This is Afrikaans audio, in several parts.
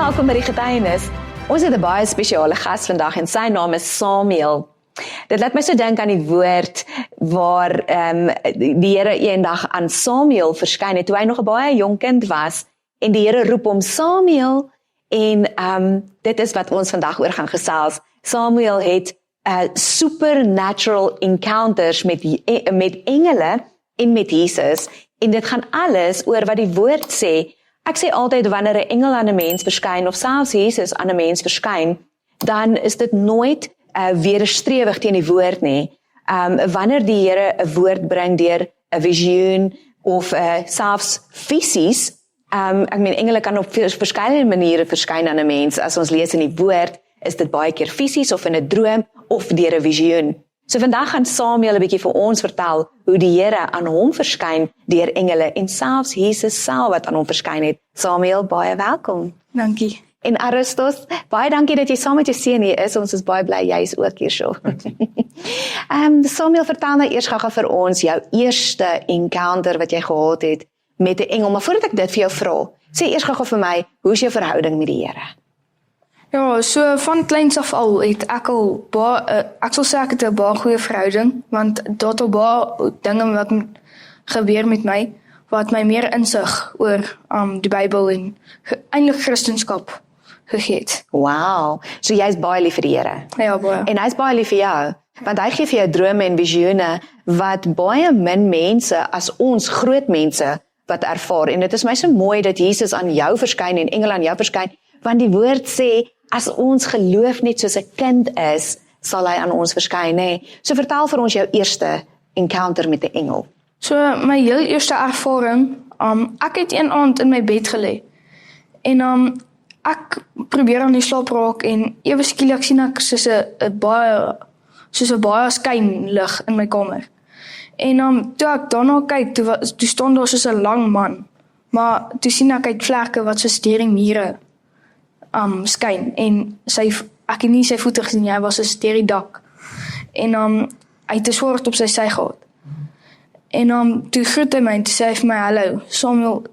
welkom by die getuienis. Ons het 'n baie spesiale gas vandag en sy naam is Samuel. Dit laat my so dink aan die woord waar die Here eendag aan Samuel verskyn het toe hy nog 'n baie jong kind was en die Here roep hom Samuel en dit is wat ons vandag oor gaan gesels. Samuel het supernatural encounters met engele en met Jesus en dit gaan alles oor wat die woord sê. Ek sê altyd wanneer 'n engel aan 'n mens verskyn of selfs Jesus aan 'n mens verskyn, dan is dit nooit weerstrewig teen die woord nie. Wanneer die Here 'n woord bring deur 'n visioen of selfs fisies, ek meen engele kan op verskillende maniere verskyn aan 'n mens. As ons lees in die woord, is dit baie keer fisies of in 'n droom of deur 'n visioen. So vandag gaan Samuel 'n bietjie vir ons vertel hoe die Here aan hom verskyn deur engele en selfs Jesus self wat aan hom verskyn het. Samuel, baie welkom. Dankie. En Aristos, baie dankie dat jy saam met jou seun hier is. Ons is baie bly jy is ook hier so. Samuel, vertel nou eers gou vir ons jou eerste encounter wat jy gehad het met 'n engel. Maar voordat ek dit vir jou vra, sê eers gou vir my, hoe is jou verhouding met die Here? Ja, so van kleins af al het ek al ek sal sê ek het 'n baie goeie verhouding, want daar het al baie dinge wat gebeur met my, wat my meer insig oor die Bybel en eintlik Christendom gegee het. Wow, so jy's baie lief vir die Here. Ja, baie. En hy's baie lief vir jou, want hy gee vir jou drome en visioene wat baie min mense as ons groot mense wat ervaar. En dit is my so mooi dat Jesus aan jou verskyn en engele aan jou verskyn, want die woord sê, as ons geloof net soos 'n kind is, sal hy aan ons verskyn, nê? So vertel vir ons jou eerste encounter met 'n engel. So my heel eerste ervaring, ek het een aand in my bed gelê en ek probeer aan die slaap raak en ewe skielik sien ek soos 'n baie skynlig in my kamer. En toe ek daarna kyk, toe staan daar soos 'n lang man, maar toe sien ek uit vlekke wat soos deur die mure skyn en ek het nie sy voete gesien, hy was soos deur die dak en hy het 'n swaard op sy sy gehad. En toe groet hy my en toe sê hy vir my, hallo, Samuel,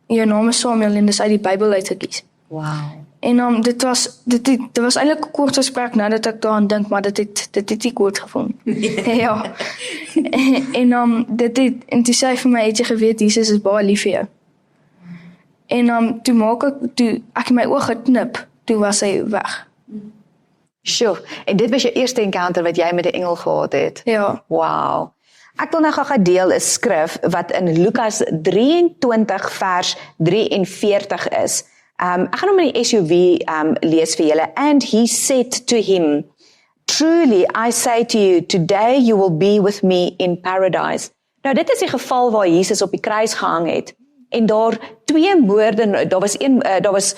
jou naam is Samuel en dis uit die Bybel uitgekies. Wow. En dit was eintlik 'n kort gesprek nadat ek daaraan dink, maar dit het nie kort gevoel. Ja. En toe sê hy vir my, het jy geweet Jesus is baie lief vir jou? En toe ek my oë geknip, toe was hy weg. Sjoe, en dit was jou eerste encounter wat jy met 'n engel gehad het? Ja. Wow. Ek wil nou gou deel 'n skrif wat in Lukas 23 vers 43 is. Ek gaan hom in die SUV lees vir julle. And he said to him, truly I say to you, today you will be with me in paradise. Nou dit is die geval waar Jesus op die kruis gehang het. En daar was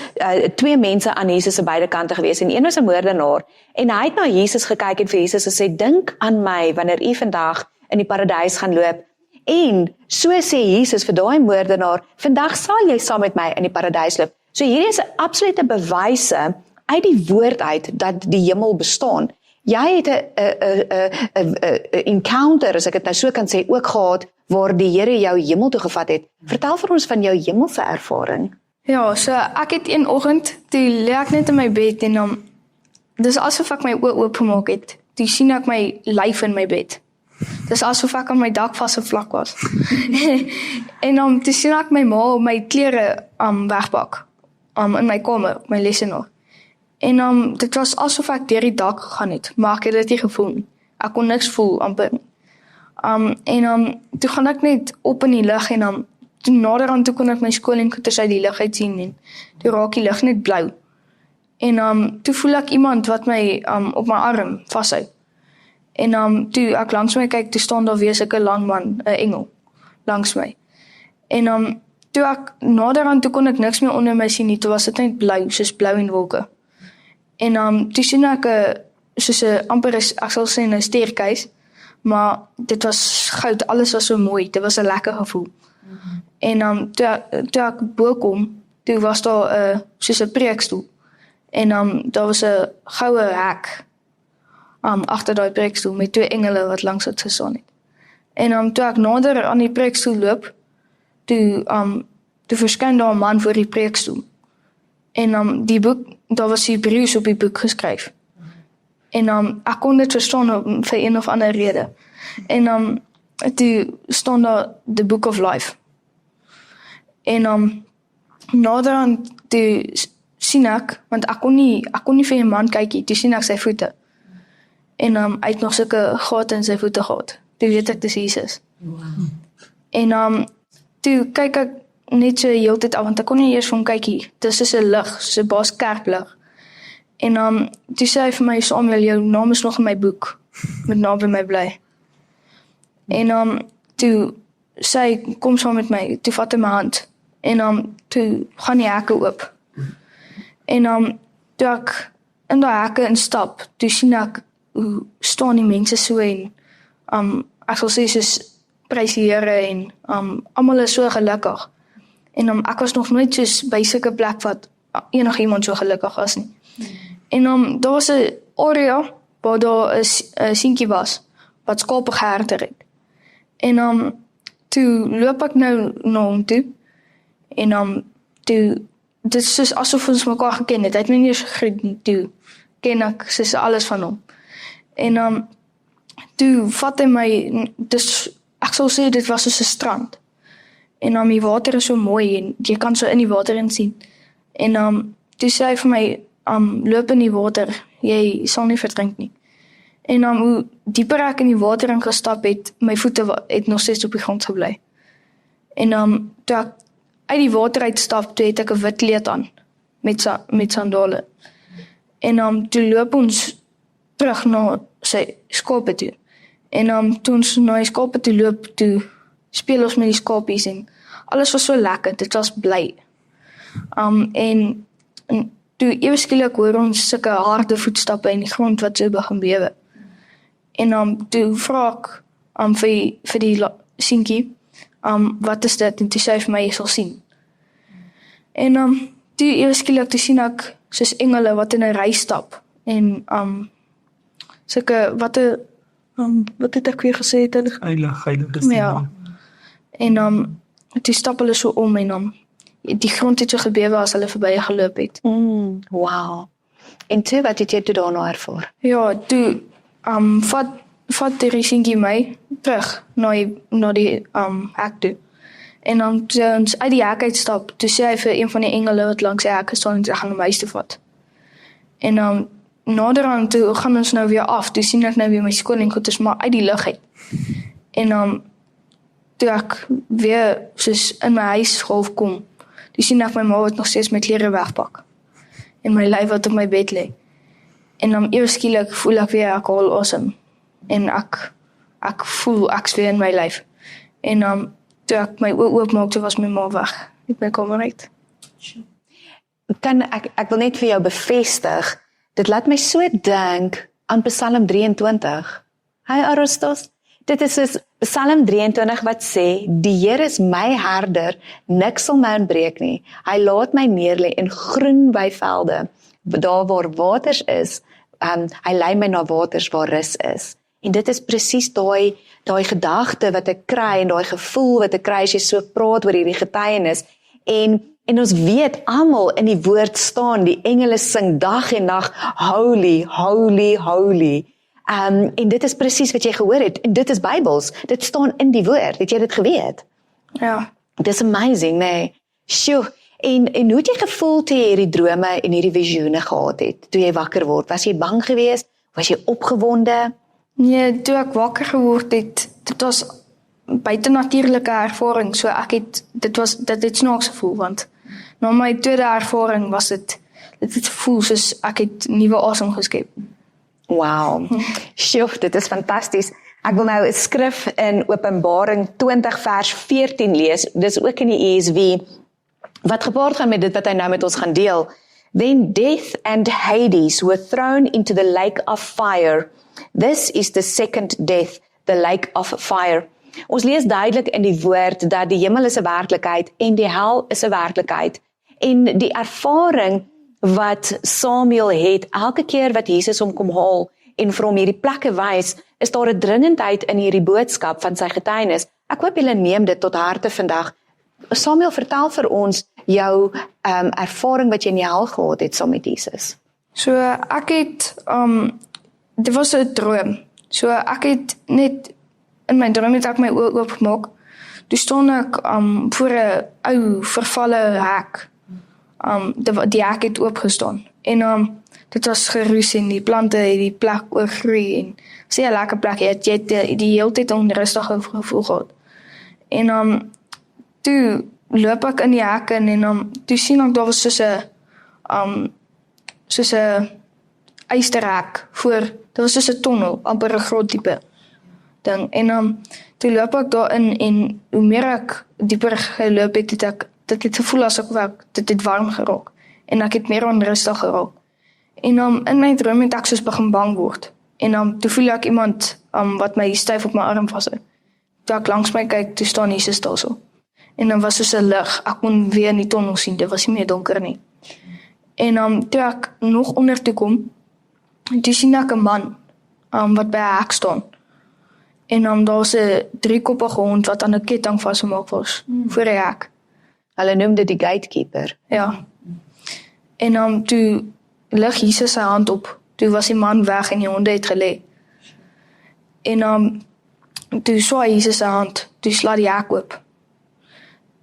twee mense aan Jesus se beide kante gewees en een was 'n moordenaar en hy het na Jesus gekyk en vir Jesus gesê, dink aan my wanneer u vandag in die paradys gaan loop. En so sê Jesus vir daai moordenaar, vandag sal jy saam met my in die paradys loop. So hierdie is 'n absolute bewyse uit die woord uit dat die hemel bestaan. Jy het 'n encounter, as ek dit nou so kan sê, ook gehad waar die Here jou hemel toe gevat het. Vertel vir ons van jou hemelse ervaring. Ja, so ek het een oggend, toe lê ek net in my bed en dis asof ek my oë oopgemaak het. Toe sien ek my lyf in my bed. Dis asof ek aan my dak vasgevlak was. En toe sien ek my ma my klere wegpak in my kamer, op my lesenaar. En dit was asof ek deur die dak gegaan het, maar ek het dit nie gevoel nie. Ek kon niks voel amper. Toe gaan ek net op in die lug en toe naderhand toe kon ek my skool en goeders uit die lug uit sien en toe raak die lug net blou. En toe voel ek iemand wat my op my arm vashou. En toe ek langs my kyk, toe staan daar weer sulke lang man, 'n engel, langs my. En toe ek naderhand toe kon ek niks meer onder my sien nie, toe was dit net blou, soos blou en wolke. En toe sien ek soos 'n amper ek sal sê 'n staircase, maar dit was goud, alles was so mooi, dit was 'n lekker gevoel. En toe ek bo kom, toe was daar soos 'n preekstoel. En daar was 'n goue hek agter daai preekstoel met twee engele wat langs dit gestaan het. En toe ek nader aan die preekstoel loop, toe verskyn daar 'n man voor die preekstoel. En die boek, daar was Hebreëus op die boek geskryf. En ek kon dit verstaan vir een of ander rede. En toe staan daar The Book of Life. En naderhand toe sien ek, want ek kon nie vir 'n man kyk nie, toe sien ek sy voete. En hy het nog sulke gate in sy voete gehad. Toe weet ek dis Jesus. Wow. En toe kyk ek net so heeltyd af, want ek kon nie eers vir hom kyk nie. Dis soos 'n lig, soos 'n baie skerp lig. En toe sê hy vir my, Samuel, jou naam is nog in my boek, moet naby my bly. En toe sê hy, kom saam met my, toe vat hy my hand. En toe gaan die hekke oop. En toe ek in die hekke instap, toe sien ek hoe staan die mense so en ek sal sê soos prys die Here en almal is so gelukkig. En ek was nog nooit soos by sulke plek wat enigiemand so gelukkig was nie. En daar was 'n area waar daar 'n seentjie was wat skape geherder het. En toe loop ek nou na hom toe. En toe dit is soos asof ons mekaar geken het. Hy het my nie eens gegroet nie. Toe ken ek soos alles van hom. En toe vat hy my, ek sal sê dit was soos 'n strand. En die water is so mooi en jy kan so in die water in sien. En toe sê hy vir my, loop in die water, jy sal nie verdrink nie. En hoe dieper ek in die water ingestap het, my voete het nog steeds op die grond gebly. En toe ek uit die water uitstap, toe het ek 'n wit kleed aan, met sandale. En toe loop ons terug na sy skape toe. En toe ons na die skape toe loop, toe speel ons met die skapies en alles was so lekker, dit was bly. En toe ewe skielik hoor ons sulke harde voetstappe in die grond wat so begin bewe. En toe vra ek vir die seentjie, wat is dit? En toe sê hy vir my, jy sal sien. En toe ewe skielik toe sien ek soos engele wat in 'n ry stap. En sulke wat het ek weer gesê het? Heilige. Ja. En toe stap hulle so om en die grond het so gebewe as hulle verby geloop het. Wow. En toe, wat het jy toe daarna ervaar? Ja, toe vat die seentjie my terug na die hek toe. En toe ons uit die hek uitstap, toe sê hy vir een van die engele wat langs die hek staan, en sy gaan hom huis toe vat. En naderhand toe gaan ons nou weer af, toe sien ek nou weer my skool en goeders maar uit die lug uit. En toe ek weer soos in my huis golf kom, toe sien ek my ma wat nog steeds my klere wegpak. En my lyf wat op my bed lê. En ewe skielik voel ek weer ek haal asem. En ek voel ek's weer in my lyf. En toe ek my oë oopmaak, toe was my ma weg. Ek my kamer uit. Ek wil net vir jou bevestig, dit laat my so dink aan Psalm 23. Hy Aristos, dit is soos Psalm 23 wat sê, die Here is my herder, niks sal my ontbreek nie. Hy laat my neerlê in groen weivelde, daar waar waters is, hy lei my na waters waar rus is. En dit is presies daai gedagte wat ek kry en daai gevoel wat ek kry as jy so praat oor hierdie getuienis. En ons weet almal in die woord staan, die engele sing dag en nag, holy, holy, holy. En dit is presies wat jy gehoor het, en dit is Bybels, dit staan in die woord, het jy dit geweet? Ja. Dit is amazing, nee. Sjoe, en hoe het jy gevoel toe jy hierdie drome en hierdie visioene gehad het, toe jy wakker word? Was jy bang geweest? Was jy opgewonde? Nee, toe ek wakker geword het, dit was buitenatuurlike ervaring, so dit het snaaks gevoel, want na my tweede ervaring was dit het voel soos ek het nuwe asem geskep. Wow, sjoe, dit is fantasties. Ek wil nou 'n skrif in Openbaring 20 vers 14 lees, dis ook in die ESV, wat gepaard gaan met dit wat hy nou met ons gaan deel. Then death and Hades were thrown into the lake of fire. This is the second death, the lake of fire. Ons lees duidelik in die woord dat die hemel is 'n werklikheid en die hel is 'n werklikheid. En die ervaring wat Samuel het, elke keer wat Jesus hom kom haal en vir hom hierdie plekke wys, is daar 'n dringendheid in hierdie boodskap van sy getuienis. Ek hoop julle neem dit tot harte vandag. Samuel, vertel vir ons jou ervaring wat jy in die hel gehad het saam met Jesus. So ek het dit was 'n droom. So ek het net in my droom het ek my oë oopgemaak. Toe staan ek voor 'n ou vervalle hek. Die hek het oopgestaan. En dit was geroes en die plante het die plek oorgroei en sê 'n lekker plek. Jy het die hele tyd 'n onrustige gevoel gehad. En toe loop ek in die hek en toe sien ek daar was soos 'n ysterhek voor. Dit was soos 'n tonnel, amper 'n groot diepe ding. En toe loop ek daarin en hoe meer ek dieper geloop het, dit het gevoel asof dit het warm geraak. En ek het meer onrustig geraak. En in my droom het ek soos begin bang word. En toe voel ek iemand wat my styf op my arm vashou. Toe ek langs my kyk, toe staan Jesus daar so. En dan was soos 'n lig. Ek kon weer in die tonnel sien. Dit was nie meer donker nie. En toe ek nog onder toe kom, toe sien ek 'n man wat by 'n hek staan. En daar was 'n 3-koppige hond wat aan 'n ketting vasgemaak was voor die hek. Hulle noem dit die gatekeeper. Ja. En toe lig Jesus sy hand op. Toe was die man weg en die honde het gelê. En toe swaai Jesus sy hand. Toe slaat die hek oop.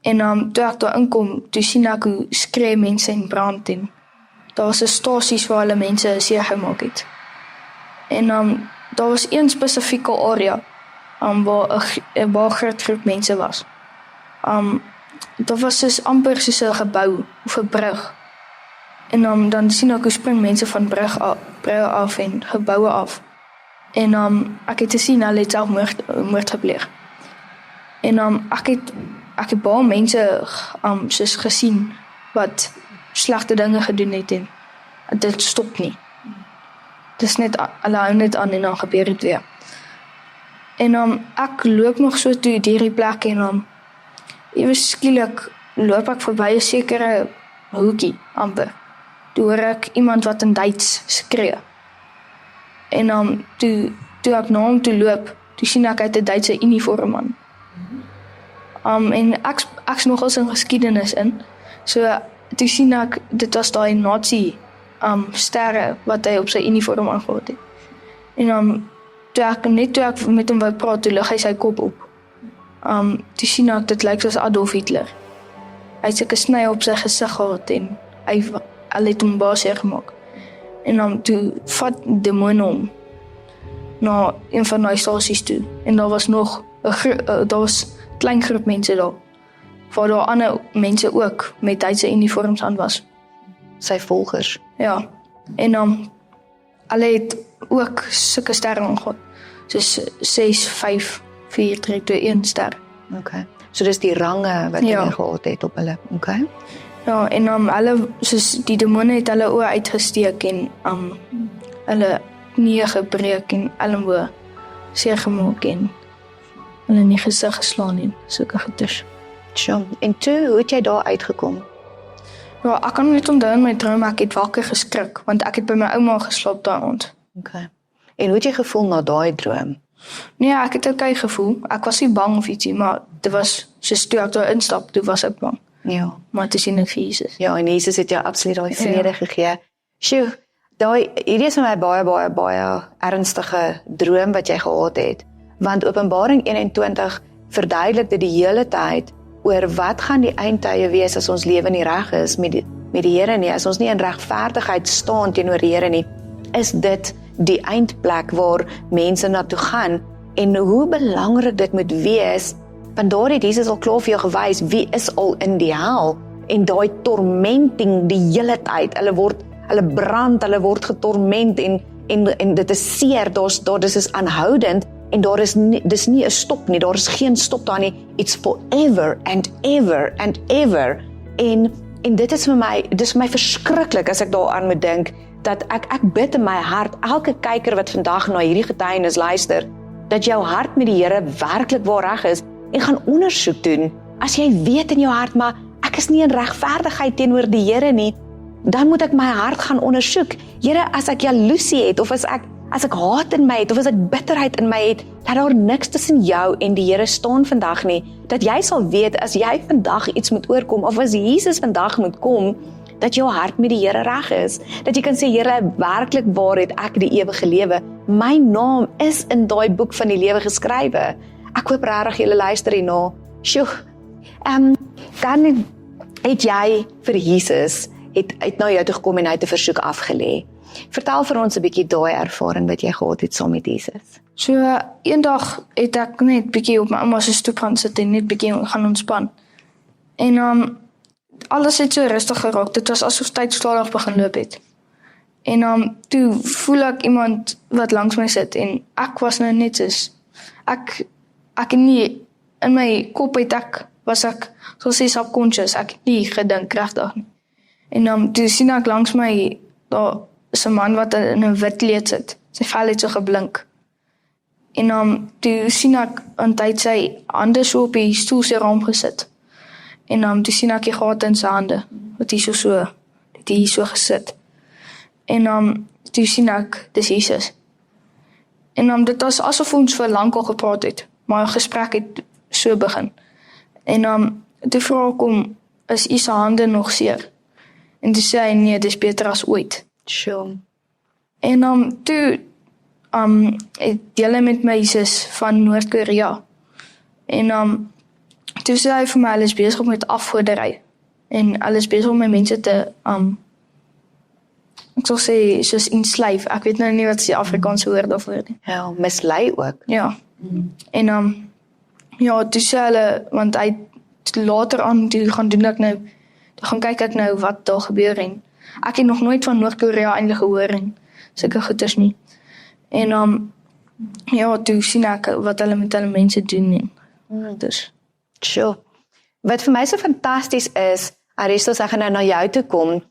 En toe ek daar inkom, toe sien ek hoe skree mense en brand en daar was 'n stasies waar hulle mense seer gemaak het. En daar was een spesifieke area waar 'n groot groep mense was. Dat was soos amper soos 'n gebou of 'n brug. En dan sien ek hoe spring mense van brugge af en geboue af. En ek het gesien hulle het selfmoord gepleeg. En ek het baie mense soos gesien wat slegte dinge gedoen het en dit stop nie. Dis net hulle hou net aan en dan gebeur dit weer. En ek loop nog so toe deur die plek en ewe skielik loop ek verby 'n sekere hoekie amper. Toe hoor ek iemand wat in Duits skree. En toe ek na hom toe loop, toe sien ek uit 'n Duitse uniform aan. En ek's nogals in geskiedenis in. So toe sien ek dit was daai Nazi sterre wat hy op sy uniform aangehad het. En toe ek met hom wou praat, toe lig hy sy kop op. Toe sien ek dit lyk soos Adolf Hitler. Hy het sulke snye op sy gesig gehad en hy het hom baie seer gemaak. En toe vat demone hom na een van die stasies toe. En daar was nog 'n klein groep mense daar. Waar daar ander mense ook met Duitse uniforms aan was. Sy volgers. Ja. En hulle het ook sulke sterre aangehad. Soos 6, 5, 4, 3, 2, 1 ster. Okay. So dis die range wat hulle gehad het op hulle. Okay. Ja, en hulle soos die demone het hulle oë uitgesteek en hulle knieë gebreek en elmboë seer gemaak en hulle in die gesig geslaan en sulke goeders. Sjoe, en hoe het jy daar uitgekom? Ja, ek kan net onthou in my droom ek het wakker geskrik want ek het by my ouma geslaap daai aand. Okay. En hoe het jy gevoel na daai droom? Nee, ek het okay gevoel. Ek was nie bang of ietsie, maar dit was soos toe ek daar instap, toe was ek bang. Ja. Maar toe sien ek vir Jesus. Ja, en Jesus het jou absoluut daai vrede gegee. Sjoe, hierdie is vir my baie ernstige droom wat jy gehad het. Want Openbaring 21 verduidelik dit die hele tyd oor wat gaan die eindtye wees as ons lewe nie reg is met die Here nie, as ons nie in regverdigheid staan teenoor die Here nie, is dit die eindplek waar mense na toe gaan en hoe belangrik dit moet wees, want daar het Jesus al klaar vir jou gewys wie is al in die hel en daai tormenting die hele tyd, hulle brand, hulle word getorment en dit is seer, dis is aanhoudend en dis nie 'n stop nie, daar is geen stop daar nie, it's forever and ever and ever en dit is vir my verskriklik as ek daaraan moet dink, dat ek bid in my hart, elke kyker wat vandag na hierdie getuienis luister, dat jou hart met die Here werklik waar reg is en gaan ondersoek doen. As jy weet in jou hart, maar ek is nie in regverdigheid teenoor die Here nie, dan moet ek my hart gaan ondersoek. Here, as ek jaloesie het of as as ek haat in my het, of as ek bitterheid in my het, dat daar niks tussen jou en die Here staan vandag nie, dat jy sal weet, as jy vandag iets moet oorkom, of as Jesus vandag moet kom, dat jou hart met die Here reg is, dat jy kan sê, Here, werklik waar het ek die ewige lewe, my naam is in daai boek van die lewe geskrywe. Ek hoop regtig julle luister hierna. Sjoe, dan het jy vir Jesus, het na jou toe gekom en hy het 'n versoek afgelê. Vertel vir ons 'n bietjie daai ervaring wat jy gehad het saam met Jesus. So, eendag het ek net bietjie op my ouma se stoep gaan sit en net bietjie gaan ontspan. En alles het so rustig geraak. Dit was asof tyd stadig begin loop het. En toe voel ek iemand wat langs my sit en ek was nou net soos ek nie in my kop was ek soos sê subconscious, ek het nie gedink regtig nie. En toe sien ek langs my daar is 'n man wat in 'n wit kleed sit. Sy vel het so geblink. En toe sien ek aan tyd sy hande so op die stoel se raam gesit. En toe sien ek die gate in sy hande wat hier so gesit. En toe sien ek dis Jesus. En dit was asof ons vir lank al gepraat het, maar 'n gesprek het so begin. En toe vra ek hom, is u se hande nog seer? En toe sê hy, nee, dis beter as ooit. Sure. En toe het deel hy met my sus van Noord-Korea. En toe sê hy vir my, hulle is besig met afgoderry. En hulle is besig om my mense te ek sal sê, soos enslyf. Ek weet nou nie wat die Afrikaanse woord daarvoor nie. Ja, mislei ook. Ja. En ja, toe sê hulle, want hy later aan toe gaan doen ek nou, toe gaan kyk ek nou wat daar gebeur en ek het nog nooit van Noord-Korea eintlik gehoor en sulke goeters nie. En ja, toe sien ek wat hulle met hulle mense doen en dus. Sure. Wat vir my so fantasties is, Aristos, ek gaan nou na jou toe kom,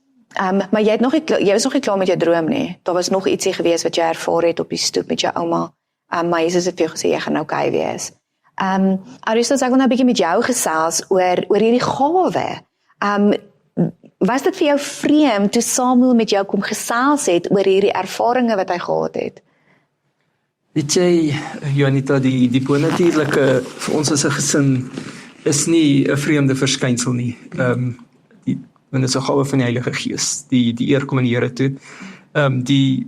maar jy was nog nie klaar met jou droom nie. Daar was nog ietsie gewees wat jy ervaar het op die stoep met jou ouma. Maar Jesus het vir jou gesê, jy gaan okay wees. Aristos, ek wil nou 'n bietjie met jou gesels oor hierdie gawe. Was dit vir jou vreemd toe Samuel met jou kom gesels het oor hierdie ervarings wat hy gehad het? Weet jy, Janita, die bonatuurlike vir ons as 'n gesin is nie 'n vreemde verskynsel nie. Want dit is 'n gawe van die Heilige Gees. Die eer kom aan die Here toe. Die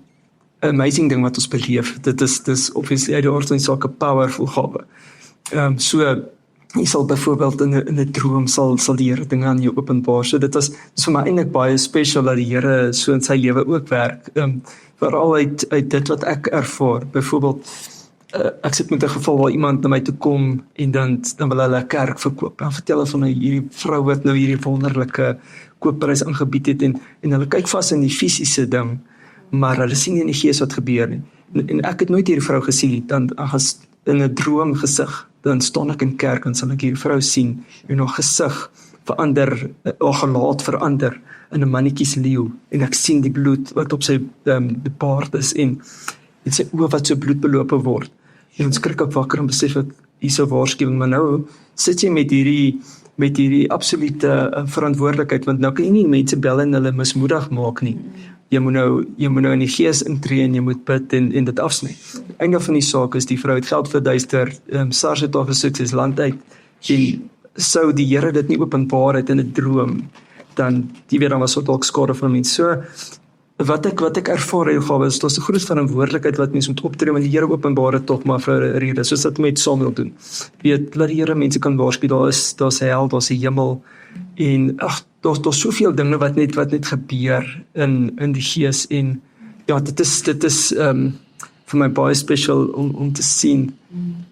amazing ding wat ons beleef, dit is obviously uit die aard van die saak 'n powerful gawe. So jy sal byvoorbeeld in 'n droom sal die Here dinge aan jou openbaar. So dit is vir my eintlik baie special dat die Here so in sy lewe ook werk. Veral uit dit wat ek ervaar. Byvoorbeeld ek sit met 'n geval waar iemand na my toe kom en dan wil hulle 'n kerk verkoop. Dan vertel hulle van hierdie vrou wat nou hierdie wonderlike koopprys aangebied het en hulle kyk vas in die fisiese ding, maar hulle sien nie in die gees wat gebeur nie. En ek het nooit hierdie vrou gesien dan as in 'n droom gesig. Dan staan ek in kerk en sal ek hierdie vrou sien en haar gesig verander, haar gelaat verander in 'n mannetjie se leeu en ek sien die bloed wat op sy baard is en sy oë wat so bloedbelope word. En ons skrik ook wakker en besef ek hier's 'n waarskuwing, maar nou sit jy met hierdie absolute verantwoordelikheid, want nou kan jy nie mense bel en hulle mismoedig maak nie. Jy moet nou in die gees intree en jy moet bid en dit afsny. Einde van die saak is die vrou het geld verduister, SARS het haar gesoek sy land uit en sou die Here dit nie openbaar het in 'n droom, dan dan was dalk skade van mense. So wat ek ervaar in gawe is daar's 'n groot verantwoordelikheid wat mense moet optree, want die Here openbaar dit tog maar vir 'n rede, soos dat met Samuel doen. Weet, laat die Here mense kan waarsku, daar's hel, daar's die hemel en daar's soveel dinge wat net gebeur in die gees en ja, dit is vir my baie special om te sien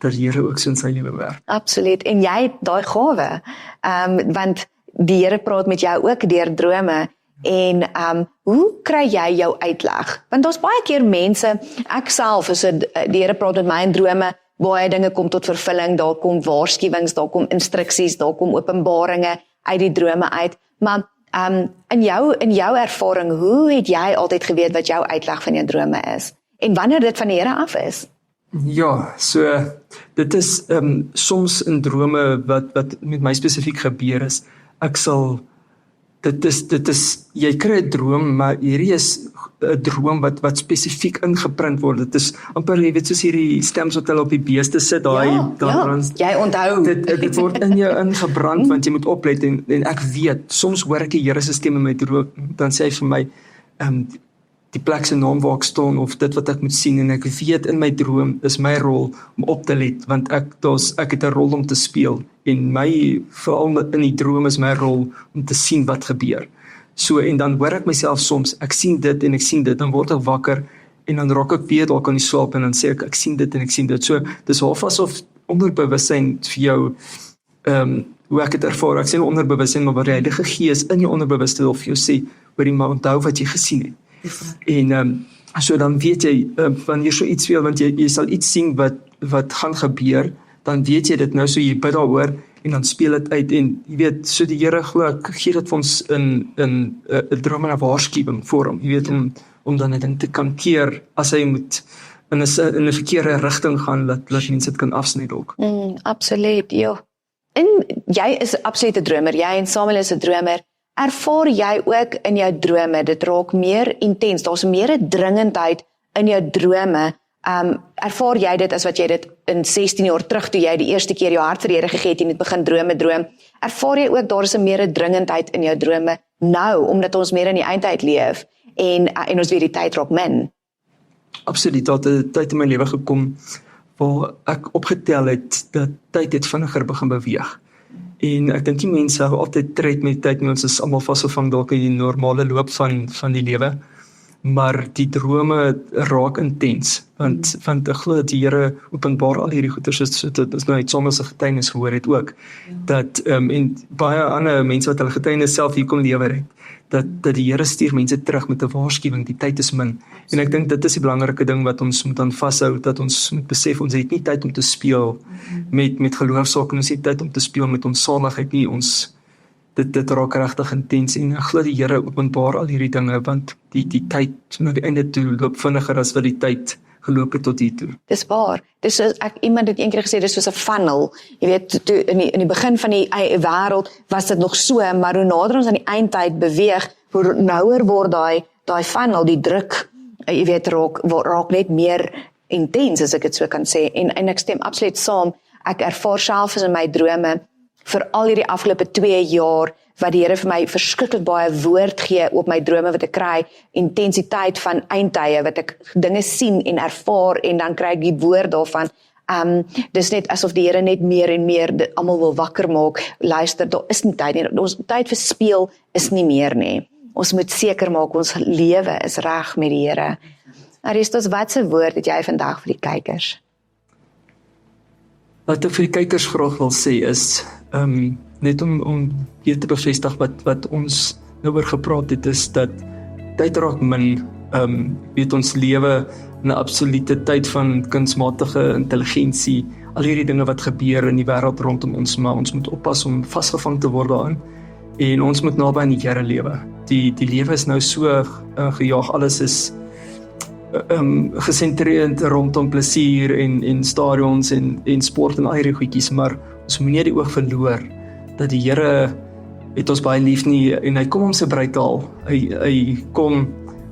dat die Here ook so in sy lewe werk. Absoluut, en jy het daai gawe, want die Here praat met jou ook deur drome. En hoe kry jy jou uitleg? Want daar's baie keer mense, ek self, as die Here praat met my in drome, baie dinge kom tot vervulling, daar kom waarskuwings, daar kom instruksies, daar kom openbaringe uit die drome uit. Maar in jou ervaring, hoe het jy altyd geweet wat jou uitleg van jou drome is? En wanneer dit van die Here af is? Ja, so dit is soms in drome wat met my spesifiek gebeur is, ek sal dit is jy kry 'n droom, maar hierdie is 'n droom wat spesifiek ingeprint word. Dit is amper, jy weet, soos hierdie stems wat hulle op die beeste sit, jy onthou. dit word in jou ingebrand, want jy moet oplet, en ek weet, soms hoor ek die Here se stem in my droom, dan sê hy vir my, die plek se naam waar ek staan, of dit wat ek moet sien, en ek weet in my droom, is my rol om op te let, want ek het 'n rol om te speel, en veral in die droom is my rol om te sien wat gebeur. So, en dan hoor ek myself soms, ek sien dit en ek sien dit, dan word ek wakker, en dan raak ek weer dalk aan die slaap, en dan sê ek sien dit en ek sien dit. So, dis half asof onderbewussyn vir jou, hoe ek het ervaar, ek sê onderbewussyn, maar waar die Heilige Gees in jou onderbewuste wil vir jou sê, hoorie, maar onthou wat jy gesien het. En so dan weet jy, wanneer so iets wil, want jy sal iets sien wat gaan gebeur, dan weet jy dit nou, so jy bid daaroor, en dan speel dit uit, en jy weet, so die Here glo, ek gee dit vir ons in 'n droom en 'n waarskuwing vir hom, jy weet, om dan 'n ding te kan keer, as hy moet in 'n verkeerde rigting gaan, dat mense dit kan afsny dalk. Absoluut, ja. En jy is 'n absolute dromer, jy en Samuel is 'n dromer. Ervaar jy ook in jou drome, dit raak meer intens, daar's meer 'n dringendheid in jou drome. Ervaar jy dit as wat jy dit in 16 jaar terug, toe jy die eerste keer jou hart vir die Here gegee het en het begin droom, ervaar jy ook daar is 'n meer 'n dringendheid in jou drome nou, omdat ons meer in die eindtyd leef, en ons weet die tyd raak min? Absoluut, daar het 'n tyd in my lewe gekom, waar ek opgetel het, dat tyd het vinniger begin beweeg. En ek dink die mense hou altyd tred met die tyd, ons is almal vasgevang dalk in die normale loop van die lewe, maar die drome raak intens, want ek glo dat die Here openbaar al hierdie goeders, so dit is nou uit Samuel se getuienis gehoor het ook, dat, en baie ander mense wat hulle getuienis self hier kom lewer het, dat die Here stuur mense terug met 'n waarskuwing, die tyd is min, en ek dink dit is die belangrike ding wat ons moet aan vashou, dat ons moet besef, ons het nie tyd om te speel met geloofsake, ons het tyd om te speel met ons saligheid nie, dit raak regtig intens, en ek glo die Here openbaar al hierdie dinge, want die tyd na die einde toe loop vinniger as wat die tyd geloop het tot hier toe. Dis waar. Dis soos iemand het eendag gesê, dis soos 'n funnel. Jy weet, toe in die begin van die wêreld was dit nog so, maar hoe nader ons aan die eindtyd beweeg, hoe nouer word daai funnel, die druk, jy weet, raak net meer intens, as ek dit so kan sê, en ek stem absoluut saam. Ek ervaar self in my drome, vir al hierdie afgelope 2 jaar, wat die Here vir my verskriklik baie woord gee op my drome wat ek kry, intensiteit van eindtye, wat ek dinge sien en ervaar, en dan kry ek die woord daarvan. Dis net asof die Here net meer en meer almal wil wakker maak, luister, daar is nie tyd nie, ons tyd vir speel is nie meer nie. Ons moet seker maak, ons lewe is reg met die Here. Aristos, wat se woord het jy vandag vir die kykers? Wat ek vir die kykers graag wil sê is, net om hier te bevestig wat ons nou oor gepraat het, is dat tyd raak min, weet ons lewe in 'n absolute tyd van kunsmatige intelligensie, al hierdie dinge wat gebeur in die wêreld rondom ons, maar ons moet oppas om vasgevang te word daarin, en ons moet naby aan die Here lewe. Die lewe is nou so gejaag, alles is gesentreerd rondom plesier en stadions en sport en al hierdie goedjies, maar ons moet nie die oog verloor dat die Here het ons baie lief nie, en hy kom om sy bruid te haal. Hy kom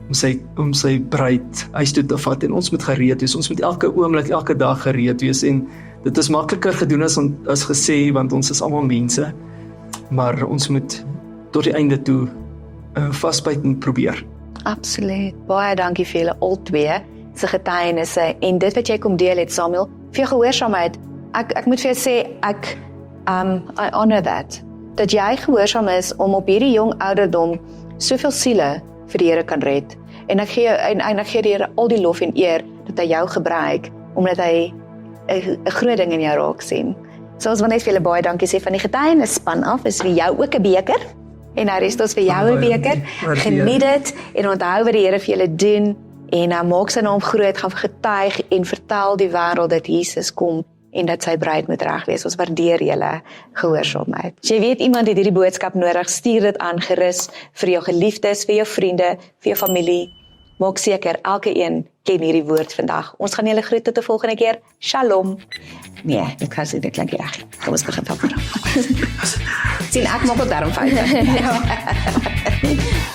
om sy bruid huis toe te vat, en ons moet gereed wees. Ons moet elke oomblik, elke dag gereed wees, en dit is makliker gedoen as gesê, want ons is almal mense, maar ons moet tot die einde toe vasbyt en probeer. Absoluut. Baie dankie vir julle al twee se getuienisse, en dit wat jy kom deel het, Samuel, vir jou gehoorsaamheid. Ek moet vir jou sê, I honor that jy gehoorsaam is om op hierdie jong ouderdom soveel siele vir die Here kan red. En ek gee die Here al die lof en eer dat hy jou gebruik, omdat hy 'n groot ding in jou raak sien. So ons wil net vir julle baie dankie sê van die getuienisspan af, is vir jou ook 'n beker, en Aristos vir jou 'n beker. Geniet dit, en onthou wat die Here vir julle doen, en maak sy naam groot, gaan getuig en vertel die wêreld dat Jesus kom, en dat sy bruid moet reg wees. Ons waardeer julle gehoorsaamheid. As jy weet iemand het hierdie boodskap nodig, stuur dit aan gerus vir jou geliefdes, vir jou vriende, vir jou familie. Maak seker elke een ken hierdie woord vandag. Ons gaan julle groet tot 'n volgende keer. Shalom. Nee, dit klink reg. Kom ons begin van voor. Sien ek maak ook daarom foute. Ja.